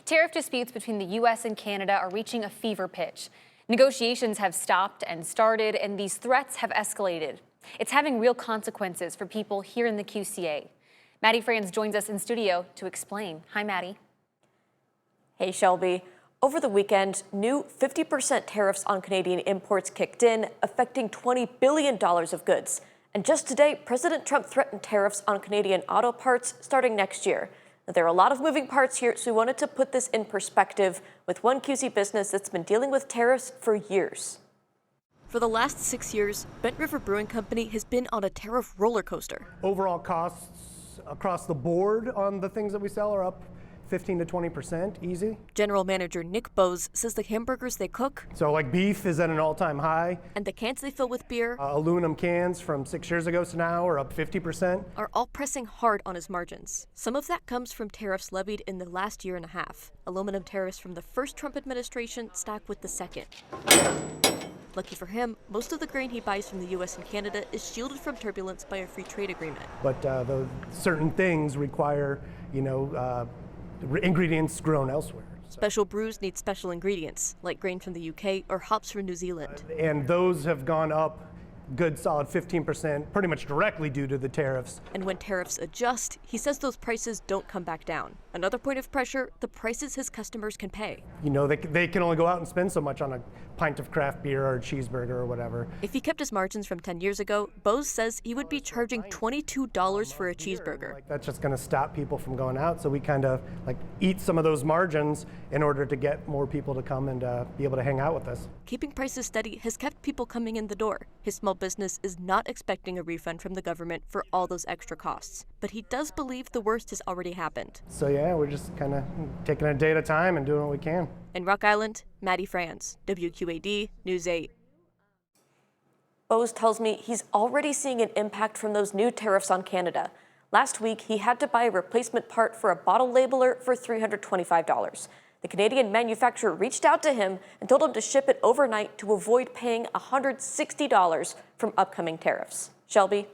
Tariff disputes between the U.S. and Canada are reaching a fever pitch. Negotiations have stopped and started, and these threats have escalated. It's having real consequences for people here in the QCA. Maddie Franz joins us in studio to explain. Hi, Maddie. Hey, Shelby. Over the weekend, new 50% tariffs on Canadian imports kicked in, affecting $20 billion of goods. And just today, President Trump threatened tariffs on Canadian auto parts starting next year. Now, there are a lot of moving parts here, so we wanted to put this in perspective with one QC business that's been dealing with tariffs for years. For the last 6 years, Bent River Brewing Company has been on a tariff roller coaster. Overall costs across the board on the things that we sell are up 15 to 20%, easy. General Manager Nick Bose says the hamburgers they cook, So like beef is at an all-time high. and the cans they fill with beer Aluminum cans from 6 years ago to now are up 50%. are all pressing hard on his margins. Some of that comes from tariffs levied in the last year and a half. Aluminum tariffs from the first Trump administration stacked with the second. Lucky for him, most of the grain he buys from the U.S. and Canada is shielded from turbulence by a free trade agreement. But certain things require, ingredients grown elsewhere. Special brews need special ingredients, like grain from the UK or hops from New Zealand. And those have gone up good solid 15%, pretty much directly due to the tariffs. And when tariffs adjust, he says those prices don't come back down. Another point of pressure, the prices his customers can pay. They can only go out and spend so much on a pint of craft beer or a cheeseburger or whatever. If he kept his margins from 10 years ago, Bose says he would be charging $22 for a cheeseburger. That's just going to stop people from going out, so we kind of eat some of those margins in order to get more people to come and be able to hang out with us. Keeping prices steady has kept people coming in the door. His small business is not expecting a refund from the government for all those extra costs, but he does believe the worst has already happened. So yeah, we're just kind of taking a day at a time and doing what we can. In Rock Island, Maddie Franz, WQAD News 8. Bose tells me he's already seeing an impact from those new tariffs on Canada. Last week, he had to buy a replacement part for a bottle labeler for $325. The Canadian manufacturer reached out to him and told him to ship it overnight to avoid paying $160 from upcoming tariffs. Shelby?